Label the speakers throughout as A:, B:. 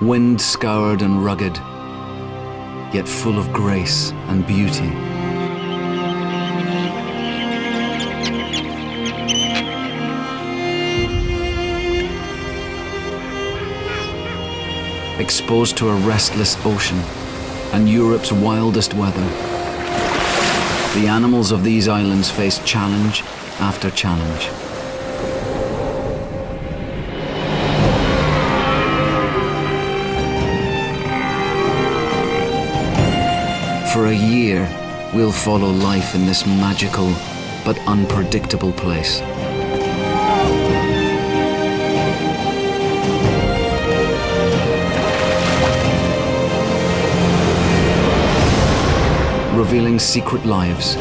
A: wind-scoured and rugged, yet full of grace and beauty. Exposed to a restless ocean and Europe's wildest weather, the animals of these islands face challenge after challenge. For a year, we'll follow life in this magical but unpredictable place. Revealing secret lives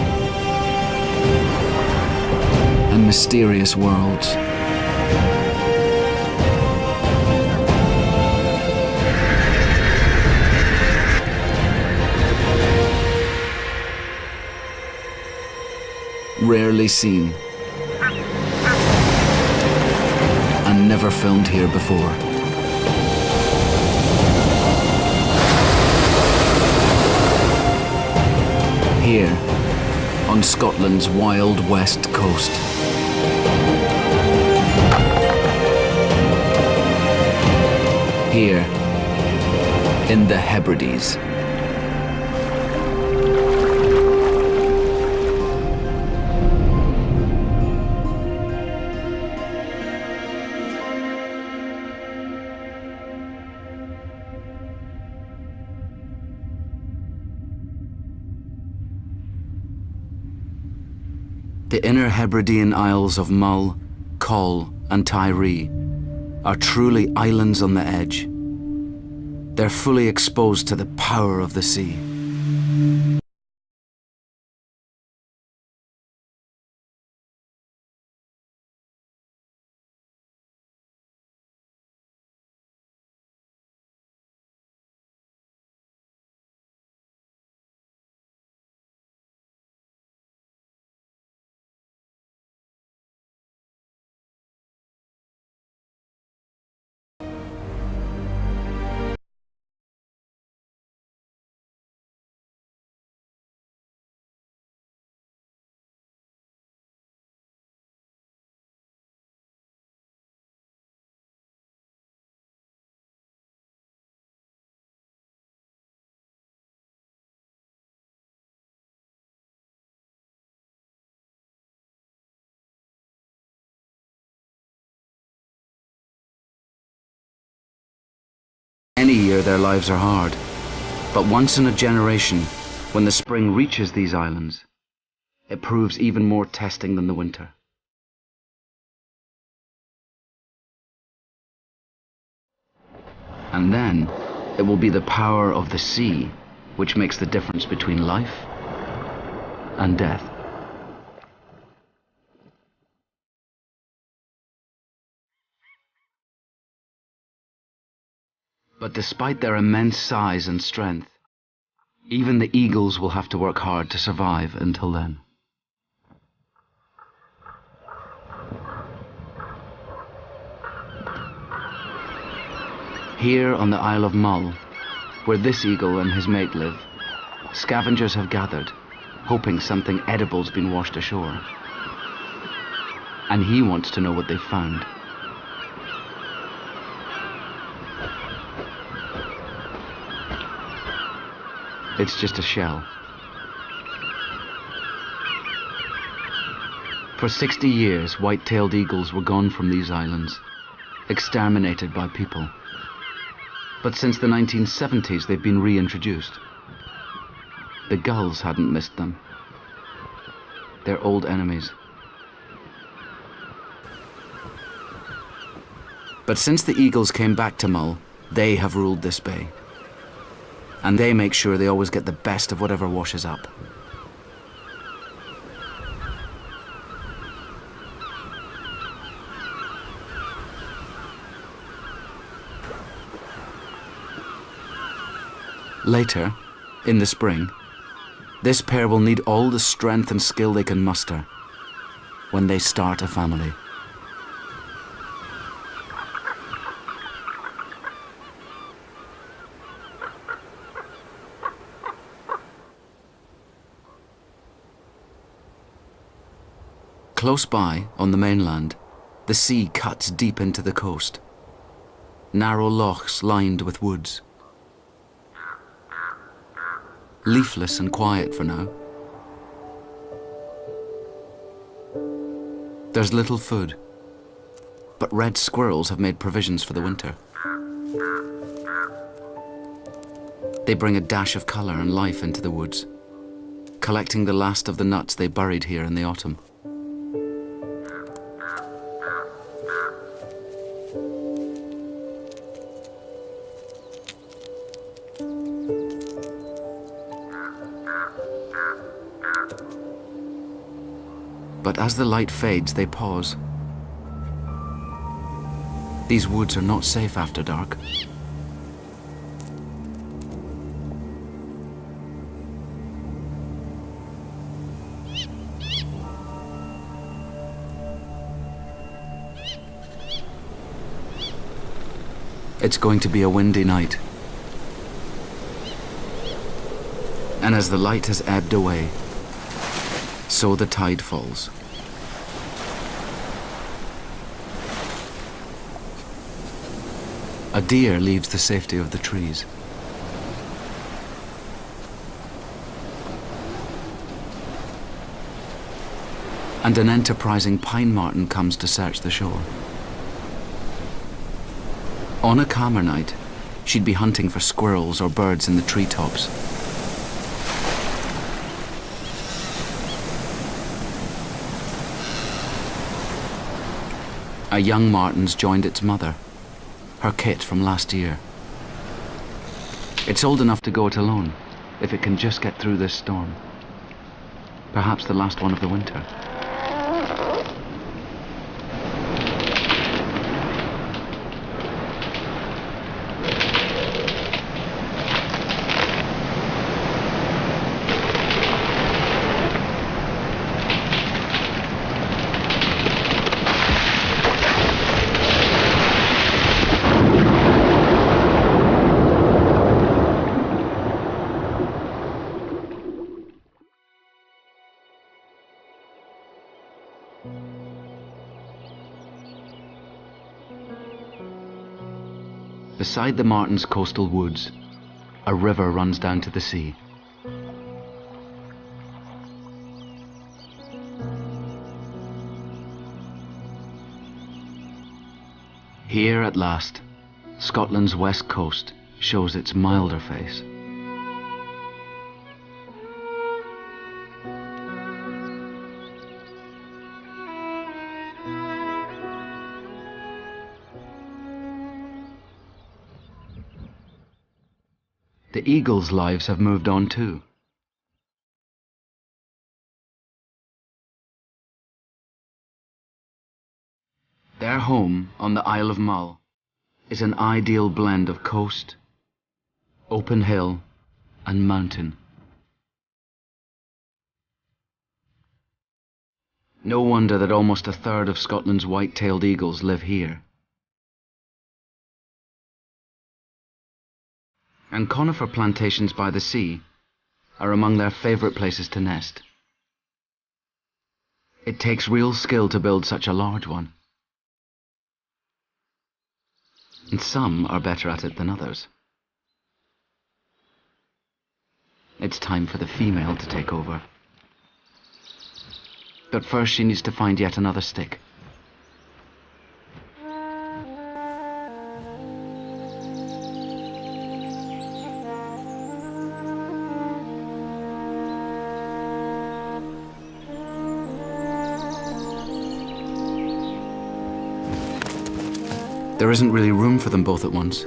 A: and mysterious worlds. Rarely seen and never filmed here before. Here, on Scotland's wild west coast. Here, in the Hebrides. The inner Hebridean Isles of Mull, Coll and Tiree are truly islands on the edge. They're fully exposed to the power of the sea. Any year their lives are hard, but once in a generation, when the spring reaches these islands, it proves even more testing than the winter. And then, it will be the power of the sea which makes the difference between life and death. But despite their immense size and strength, even the eagles will have to work hard to survive until then. Here on the Isle of Mull, where this eagle and his mate live, scavengers have gathered, hoping something edible's been washed ashore. And he wants to know what they've found. It's just a shell. For 60 years, white-tailed eagles were gone from these islands, exterminated by people. But since the 1970s, they've been reintroduced. The gulls hadn't missed them. They're old enemies. But since the eagles came back to Mull, they have ruled this bay. And they make sure they always get the best of whatever washes up. Later, in the spring, this pair will need all the strength and skill they can muster when they start a family. Close by, on the mainland, the sea cuts deep into the coast. Narrow lochs lined with woods. Leafless and quiet for now. There's little food, but red squirrels have made provisions for the winter. They bring a dash of colour and life into the woods, collecting the last of the nuts they buried here in the autumn. But as the light fades, they pause. These woods are not safe after dark. It's going to be a windy night. And as the light has ebbed away, so the tide falls. A deer leaves the safety of the trees. And an enterprising pine marten comes to search the shore. On a calmer night, she'd be hunting for squirrels or birds in the treetops. A young marten's joined its mother, her kit from last year. It's old enough to go it alone, if it can just get through this storm. Perhaps the last one of the winter. Beside the marten's coastal woods, a river runs down to the sea. Here at last, Scotland's west coast shows its milder face. The eagles' lives have moved on too. Their home on the Isle of Mull is an ideal blend of coast, open hill, and mountain. No wonder that almost a third of Scotland's white-tailed eagles live here. And conifer plantations by the sea are among their favourite places to nest. It takes real skill to build such a large one. And some are better at it than others. It's time for the female to take over. But first she needs to find yet another stick. There isn't really room for them both at once.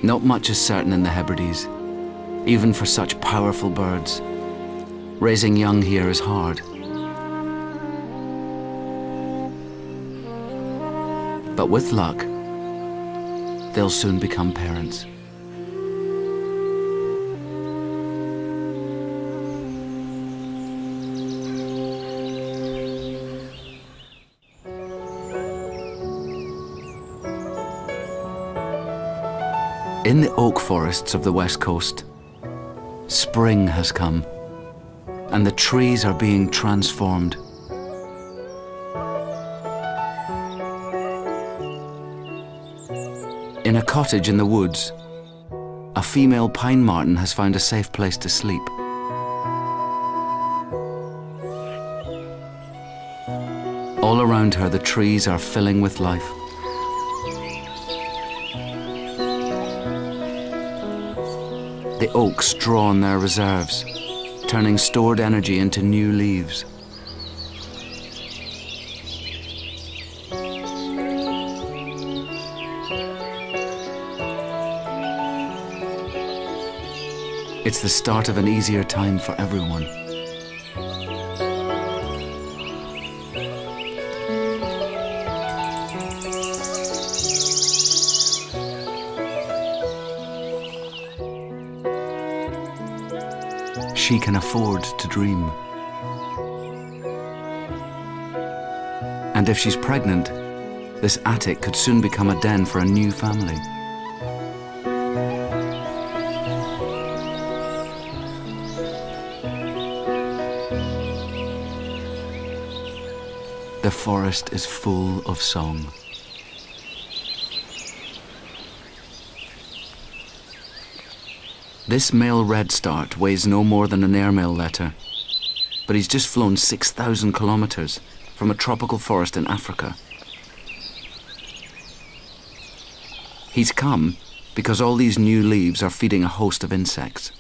A: Not much is certain in the Hebrides, even for such powerful birds. Raising young here is hard. But with luck, they'll soon become parents. In the oak forests of the west coast, spring has come, and the trees are being transformed. In a cottage in the woods, a female pine marten has found a safe place to sleep. All around her, the trees are filling with life. The oaks draw on their reserves, turning stored energy into new leaves. It's the start of an easier time for everyone. She can afford to dream. And if she's pregnant, this attic could soon become a den for a new family. The forest is full of song. This male redstart weighs no more than an airmail letter, but he's just flown 6,000 kilometers from a tropical forest in Africa. He's come because all these new leaves are feeding a host of insects.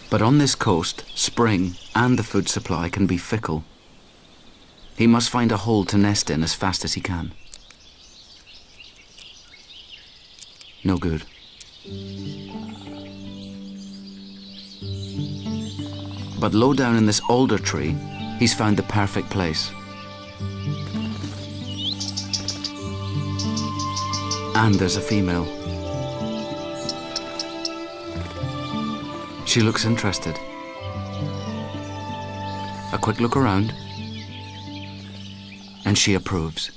A: But on this coast, spring and the food supply can be fickle. He must find a hole to nest in as fast as he can. No good. But low down in this alder tree, he's found the perfect place. And there's a female. She looks interested. A quick look around, and she approves.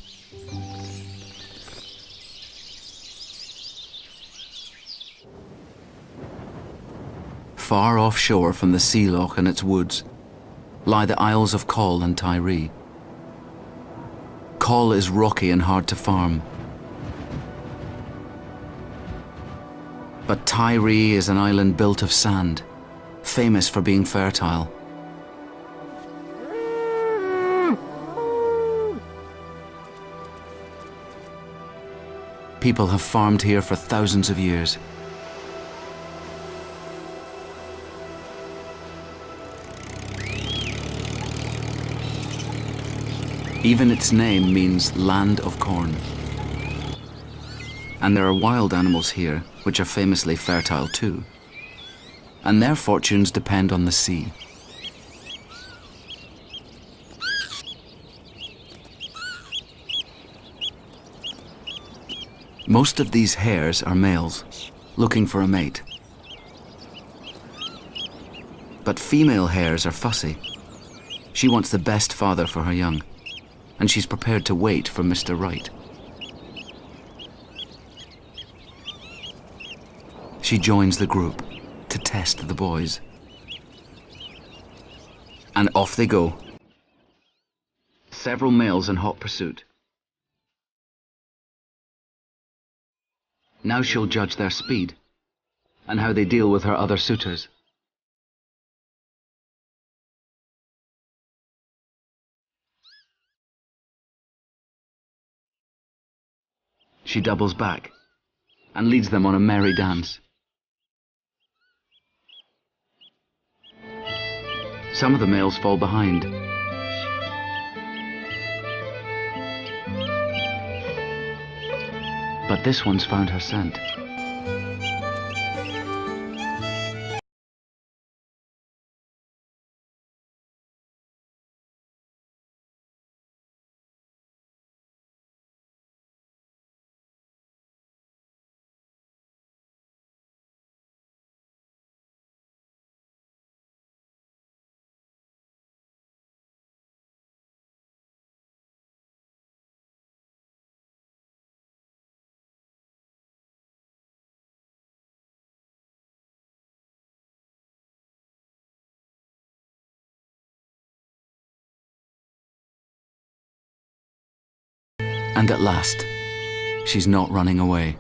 A: Far offshore from the sea loch and its woods lie the Isles of Coll and Tiree. Coll is rocky and hard to farm. But Tiree is an island built of sand, famous for being fertile. People have farmed here for thousands of years. Even its name means land of corn. And there are wild animals here which are famously fertile too. And their fortunes depend on the sea. Most of these hares are males, looking for a mate. But female hares are fussy. She wants the best father for her young, and she's prepared to wait for Mr. Right. She joins the group to test the boys. And off they go. Several males in hot pursuit. Now she'll judge their speed and how they deal with her other suitors. She doubles back and leads them on a merry dance. Some of the males fall behind. But this one's found her scent. And at last, she's not running away.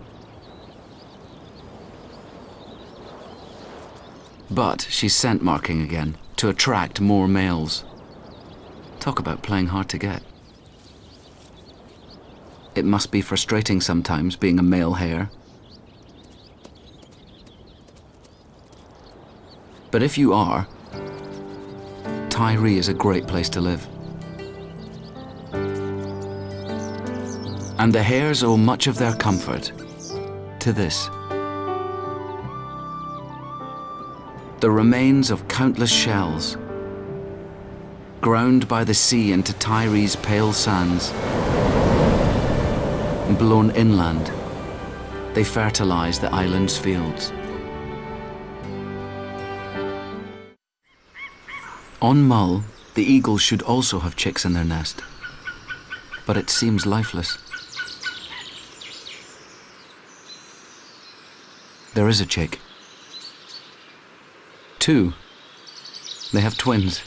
A: But she's scent marking again to attract more males. Talk about playing hard to get. It must be frustrating sometimes being a male hare. But if you are, Tiree is a great place to live. And the hares owe much of their comfort to this. The remains of countless shells, ground by the sea into Tiree's pale sands, and blown inland, they fertilize the island's fields. On Mull, the eagles should also have chicks in their nest, but it seems lifeless. There is a chick. 2. They have twins.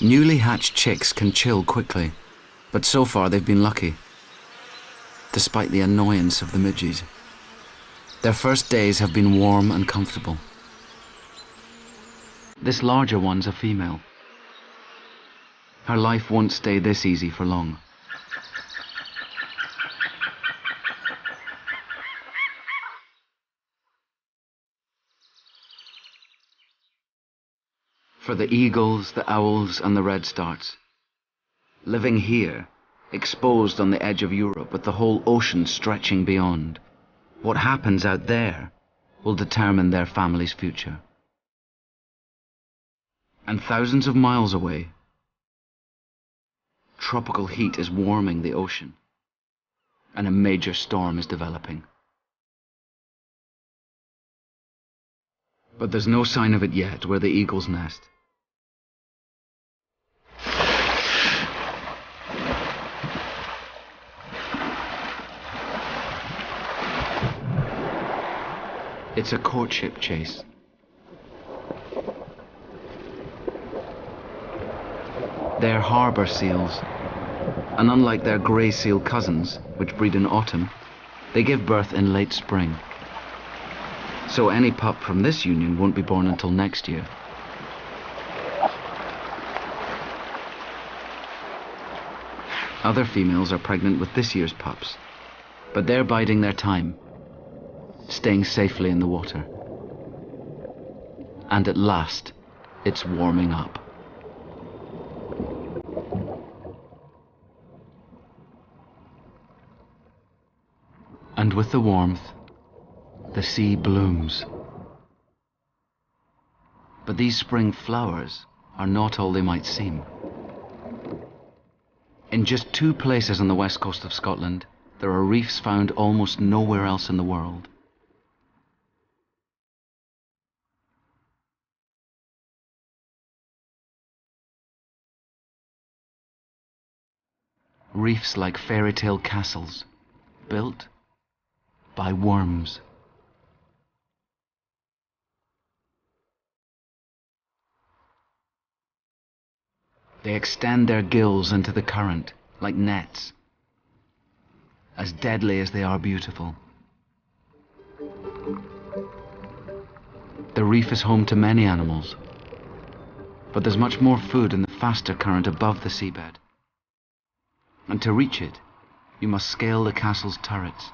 A: Newly hatched chicks can chill quickly, but so far they've been lucky, despite the annoyance of the midges. Their first days have been warm and comfortable. This larger one's a female. Her life won't stay this easy for long. For the eagles, the owls, and the redstarts, living here, exposed on the edge of Europe with the whole ocean stretching beyond, what happens out there will determine their family's future. And thousands of miles away, tropical heat is warming the ocean, and a major storm is developing. But there's no sign of it yet where the eagles nest. It's a courtship chase. They're harbour seals, and unlike their grey seal cousins, which breed in autumn, they give birth in late spring. So any pup from this union won't be born until next year. Other females are pregnant with this year's pups, but they're biding their time, staying safely in the water. And at last, it's warming up. And with the warmth, the sea blooms. But these spring flowers are not all they might seem. In just 2 places on the west coast of Scotland, there are reefs found almost nowhere else in the world. Reefs like fairy tale castles, built by worms. They extend their gills into the current like nets, as deadly as they are beautiful. The reef is home to many animals, but there's much more food in the faster current above the seabed. And to reach it, you must scale the castle's turrets.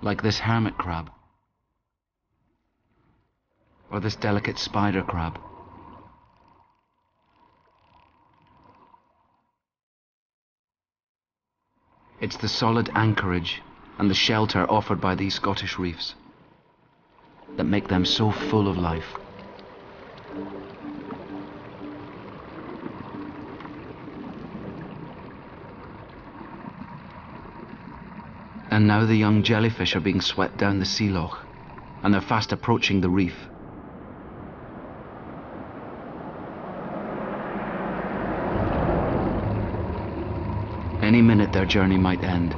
A: Like this hermit crab, or this delicate spider crab. It's the solid anchorage and the shelter offered by these Scottish reefs that make them so full of life. And now the young jellyfish are being swept down the sea loch, and they're fast approaching the reef. Any minute their journey might end.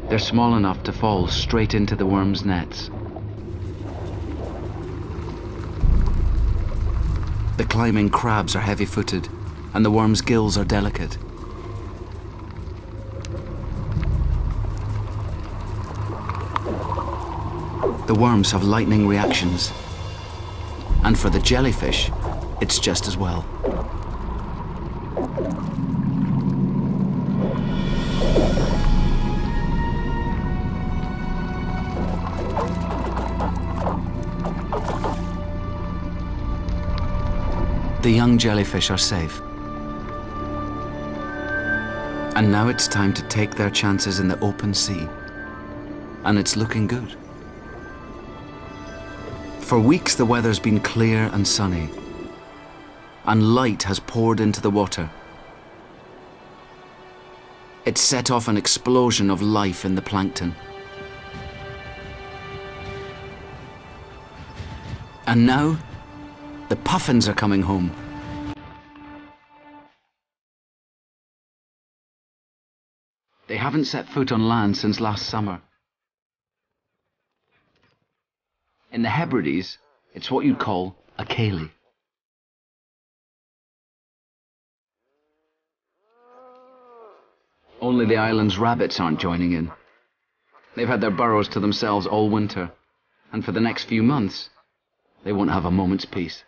A: They're small enough to fall straight into the worms' nets, The climbing crabs are heavy-footed, and the worm's gills are delicate. The worms have lightning reactions, and for the jellyfish, it's just as well. The young jellyfish are safe. And now it's time to take their chances in the open sea. And it's looking good. For weeks the weather's been clear and sunny, and light has poured into the water. It's set off an explosion of life in the plankton. And now, the puffins are coming home. They haven't set foot on land since last summer. In the Hebrides, it's what you'd call a céilí. Only the island's rabbits aren't joining in. They've had their burrows to themselves all winter, and for the next few months, they won't have a moment's peace.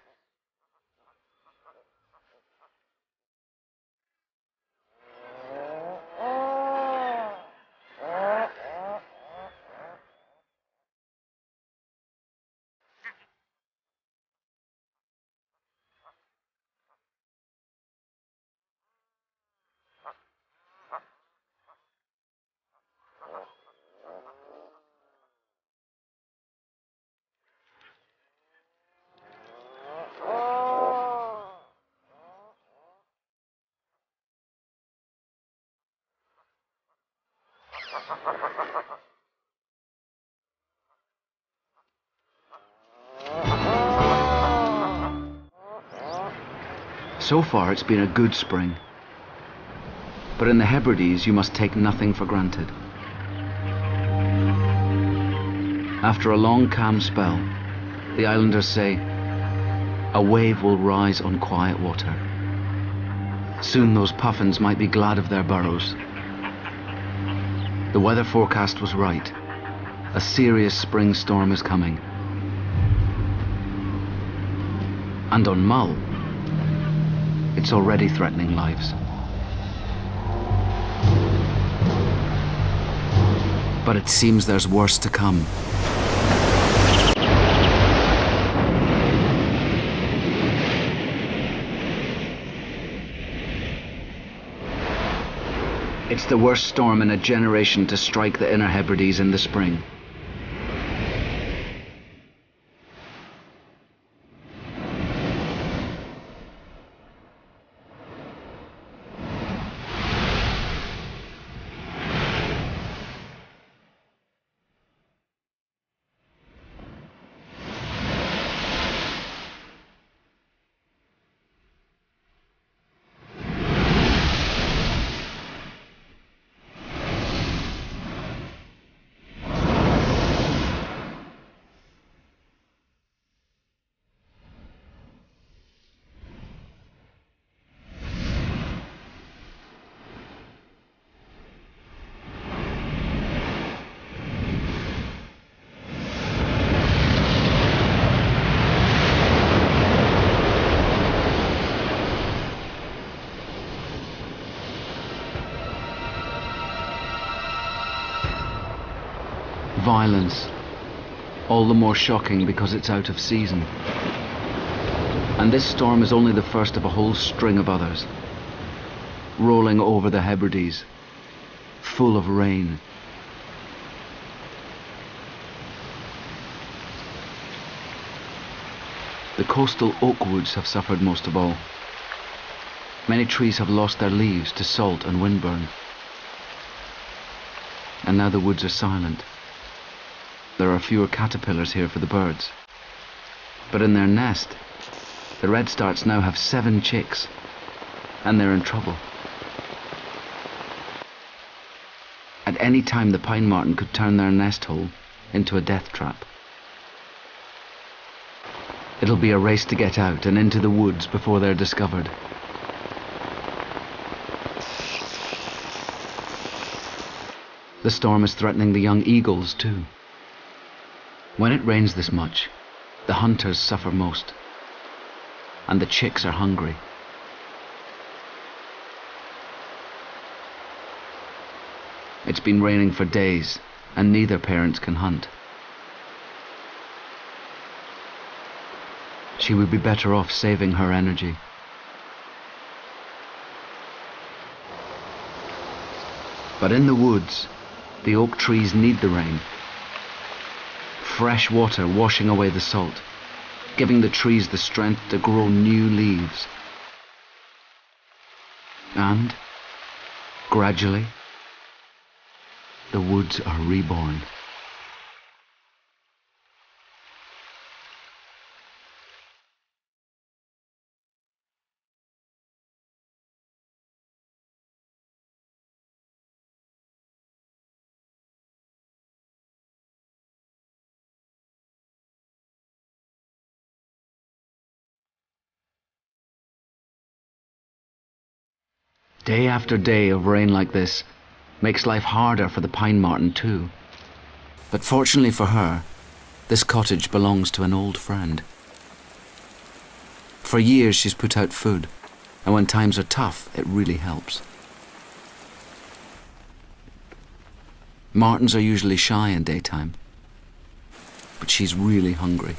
A: So far it's been a good spring. But in the Hebrides you must take nothing for granted. After a long calm spell, the islanders say, a wave will rise on quiet water. Soon those puffins might be glad of their burrows. The weather forecast was right. A serious spring storm is coming. And on Mull, it's already threatening lives. But it seems there's worse to come. It's the worst storm in a generation to strike the Inner Hebrides in the spring. Violence, all the more shocking because it's out of season. And this storm is only the first of a whole string of others, rolling over the Hebrides, full of rain. The coastal oak woods have suffered most of all. Many trees have lost their leaves to salt and windburn. And now the woods are silent. There are fewer caterpillars here for the birds. But in their nest, the redstarts now have 7 chicks, and they're in trouble. At any time the pine marten could turn their nest hole into a death trap. It'll It'll be a race to get out and into the woods before they're discovered. The storm is threatening the young eagles too. When it rains this much, the hunters suffer most, and the chicks are hungry. It's been raining for days, and neither parent can hunt. She would be better off saving her energy. But in the woods, the oak trees need the rain. Fresh water washing away the salt, giving the trees the strength to grow new leaves. And, gradually, the woods are reborn. Day after day of rain like this makes life harder for the pine marten too. But fortunately for her, this cottage belongs to an old friend. For years she's put out food, and when times are tough, it really helps. Martens are usually shy in daytime, but she's really hungry.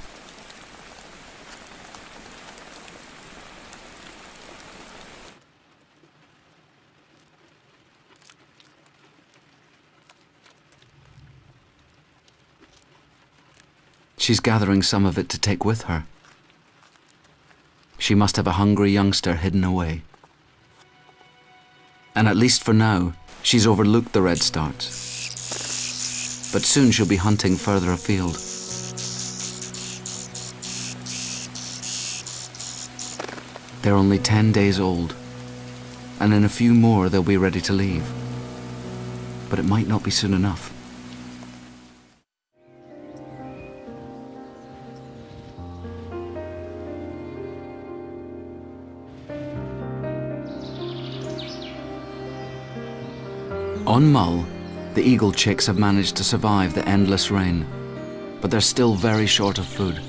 A: She's gathering some of it to take with her. She must have a hungry youngster hidden away. And at least for now, she's overlooked the redstarts. But soon she'll be hunting further afield. They're only 10 days old, and in a few more they'll be ready to leave. But it might not be soon enough. On Mull, the eagle chicks have managed to survive the endless rain, but they're still very short of food.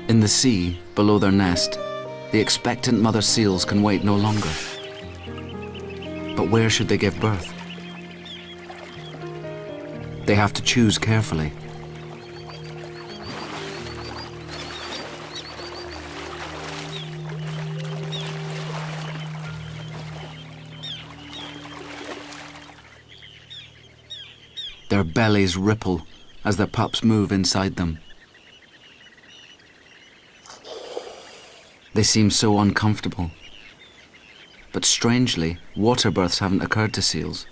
A: In the sea, below their nest, the expectant mother seals can wait no longer. But where should they give birth? They have to choose carefully. Their bellies ripple as their pups move inside them. They seem so uncomfortable. But strangely, water births haven't occurred to seals.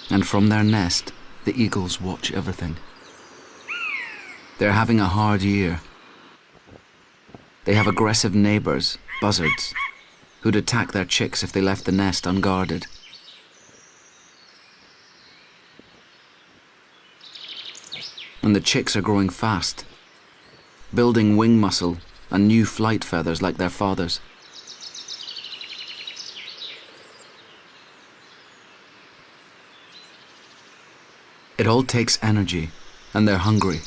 A: And from their nest, the eagles watch everything. They're having a hard year. They have aggressive neighbours, buzzards, who'd attack their chicks if they left the nest unguarded. And the chicks are growing fast, building wing muscle and new flight feathers like their fathers. It all takes energy, and they're hungry,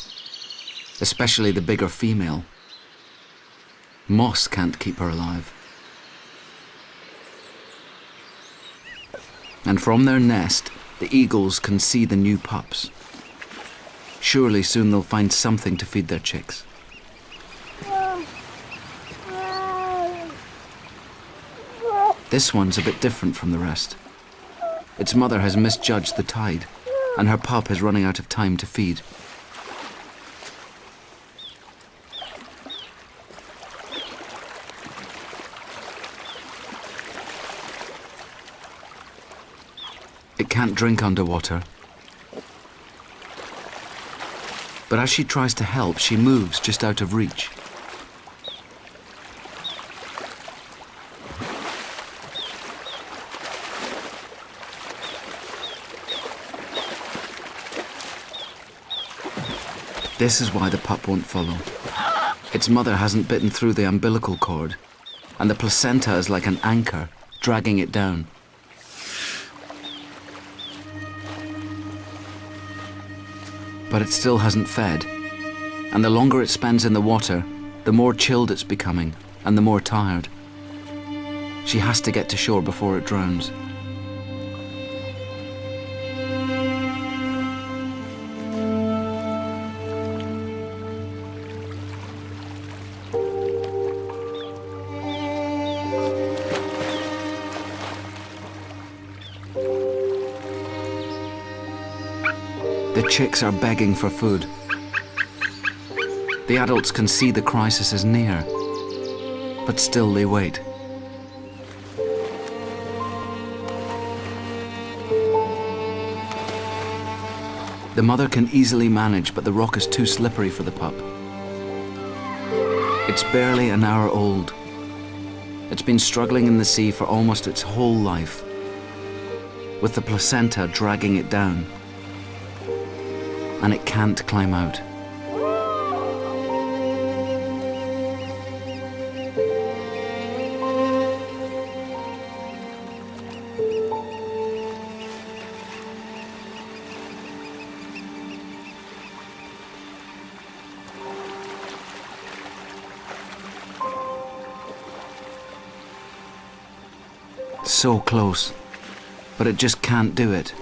A: especially the bigger female. Moss can't keep her alive. And from their nest, the eagles can see the new pups. Surely soon they'll find something to feed their chicks. This one's a bit different from the rest. Its mother has misjudged the tide, and her pup is running out of time to feed. It can't drink underwater. But as she tries to help, she moves just out of reach. This is why the pup won't follow. Its mother hasn't bitten through the umbilical cord, and the placenta is like an anchor, dragging it down. But it still hasn't fed, and the longer it spends in the water, the more chilled it's becoming, and the more tired. She has to get to shore before it drowns. The chicks are begging for food. The adults can see the crisis is near, but still they wait. The mother can easily manage, but the rock is too slippery for the pup. It's barely an hour old. It's been struggling in the sea for almost its whole life, with the placenta dragging it down, and it can't climb out. So close, but it just can't do it.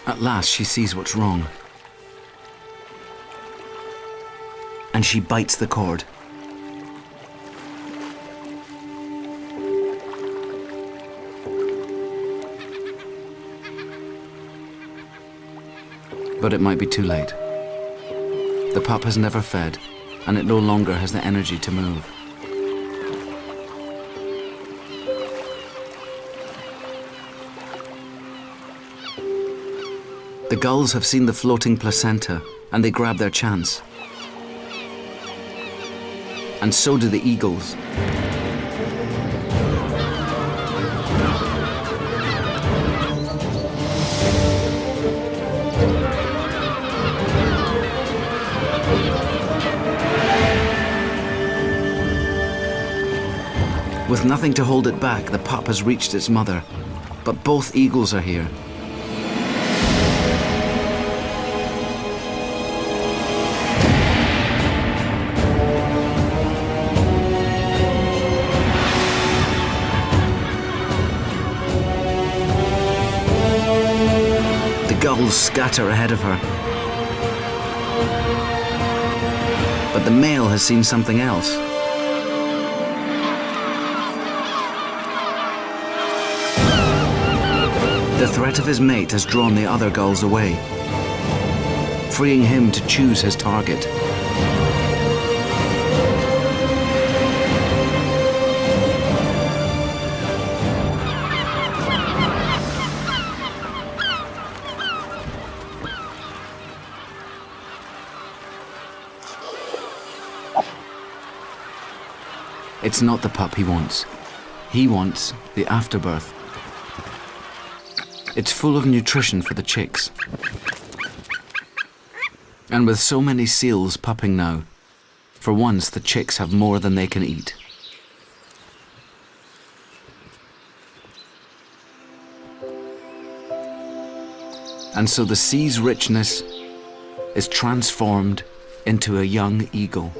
A: At last she sees what's wrong, and she bites the cord. But it might be too late. The pup has never fed, and it no longer has the energy to move. The gulls have seen the floating placenta, and they grab their chance. And so do the eagles. With nothing to hold it back, the pup has reached its mother, but both eagles are here. Gulls scatter ahead of her. But the male has seen something else. The threat of his mate has drawn the other gulls away, freeing him to choose his target. It's not the pup he wants. He wants the afterbirth. It's full of nutrition for the chicks. And with so many seals pupping now, for once the chicks have more than they can eat. And so the sea's richness is transformed into a young eagle.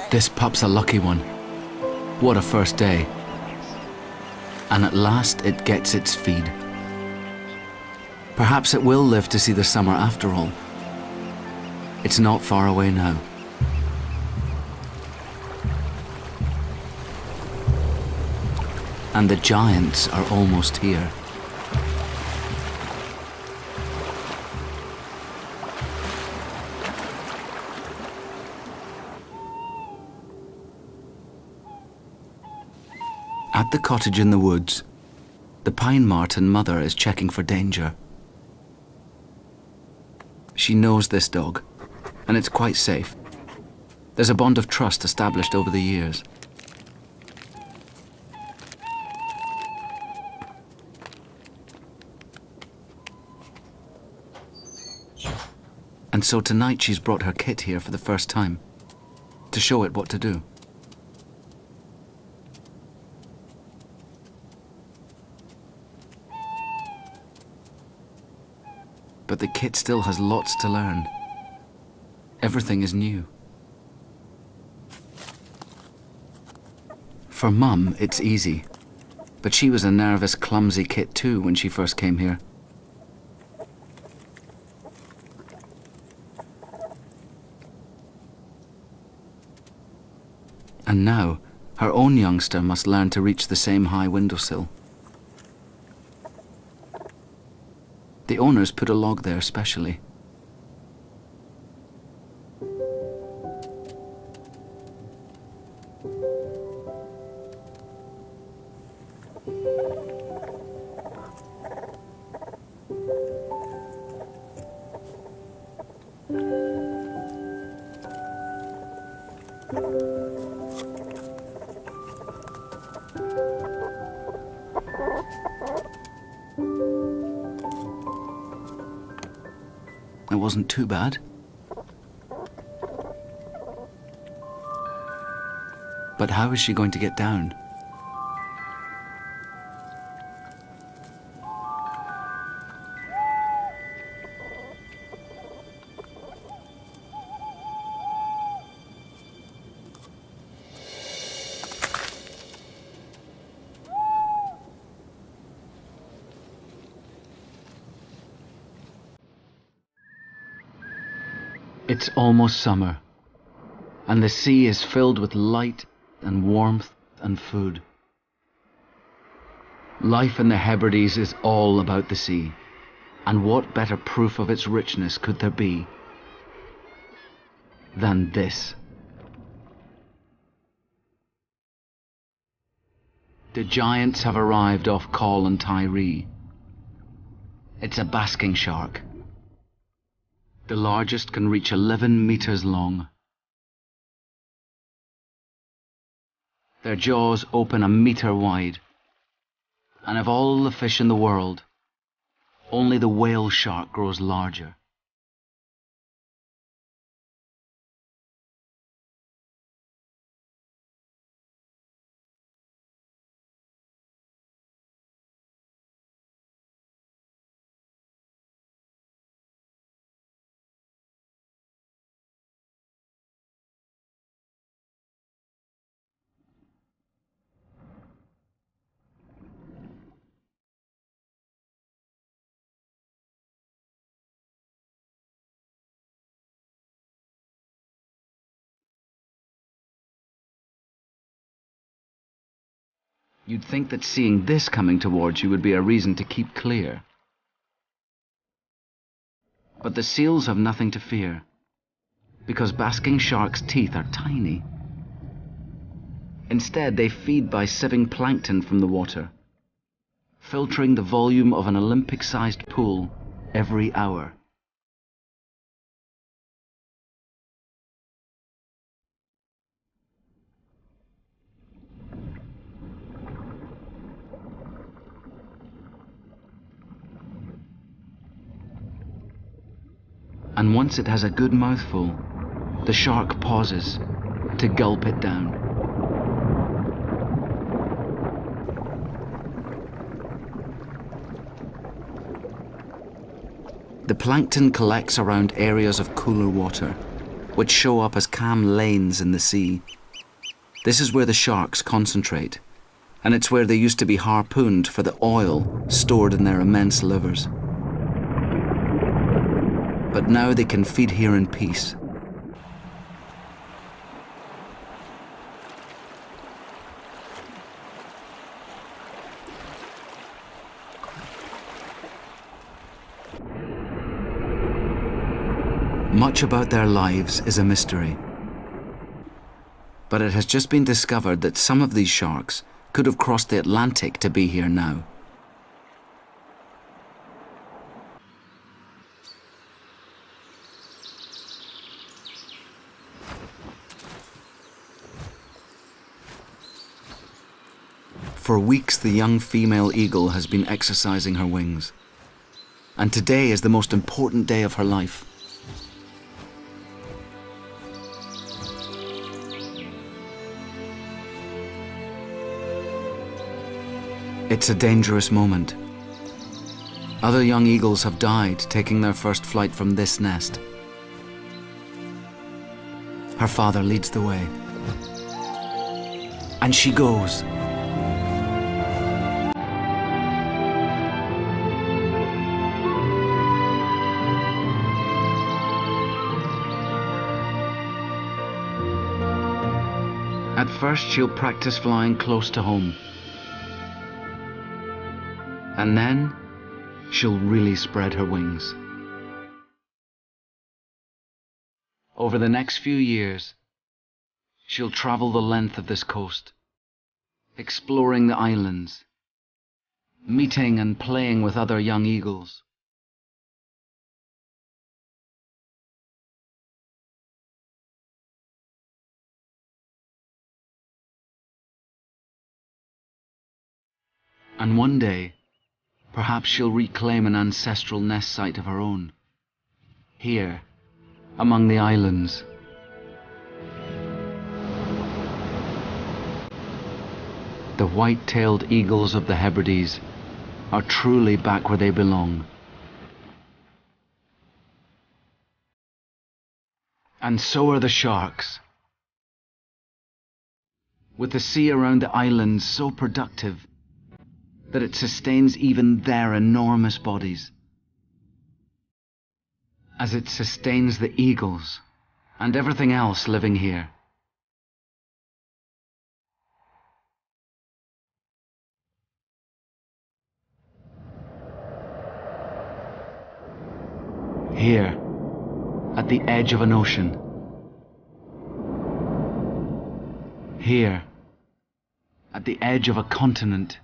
A: This pup's a lucky one. What a first day. And at last it gets its feed. Perhaps it will live to see the summer after all. It's not far away now. And the giants are almost here. At the cottage in the woods, the pine marten mother is checking for danger. She knows this dog, and it's quite safe. There's a bond of trust established over the years. And so tonight she's brought her kit here for the first time, to show it what to do. But the kit still has lots to learn. Everything is new. For Mum, it's easy. But she was a nervous, clumsy kit too when she first came here. And now, her own youngster must learn to reach the same high windowsill. The owners put a log there specially. It wasn't too bad. But how is she going to get down? It's almost summer, and the sea is filled with light and warmth and food. Life in the Hebrides is all about the sea, and what better proof of its richness could there be than this? The giants have arrived off Coll and Tiree. It's a basking shark. The largest can reach 11 meters long. Their jaws open a meter wide. And of all the fish in the world, only the whale shark grows larger. You'd think that seeing this coming towards you would be a reason to keep clear. But the seals have nothing to fear, because basking sharks' teeth are tiny. Instead, they feed by sieving plankton from the water, filtering the volume of an Olympic-sized pool every hour. And once it has a good mouthful, the shark pauses to gulp it down. The plankton collects around areas of cooler water, which show up as calm lanes in the sea. This is where the sharks concentrate, and it's where they used to be harpooned for the oil stored in their immense livers. But now they can feed here in peace. Much about their lives is a mystery. But it has just been discovered that some of these sharks could have crossed the Atlantic to be here now. For weeks, the young female eagle has been exercising her wings. And today is the most important day of her life. It's a dangerous moment. Other young eagles have died taking their first flight from this nest. Her father leads the way. And she goes. At first, she'll practice flying close to home. And then, she'll really spread her wings. Over the next few years, she'll travel the length of this coast, exploring the islands, meeting and playing with other young eagles. And one day, perhaps she'll reclaim an ancestral nest site of her own, here, among the islands. The white-tailed eagles of the Hebrides are truly back where they belong. And so are the sharks. With the sea around the islands so productive that it sustains even their enormous bodies, as it sustains the eagles and everything else living here. Here, at the edge of an ocean. Here, at the edge of a continent.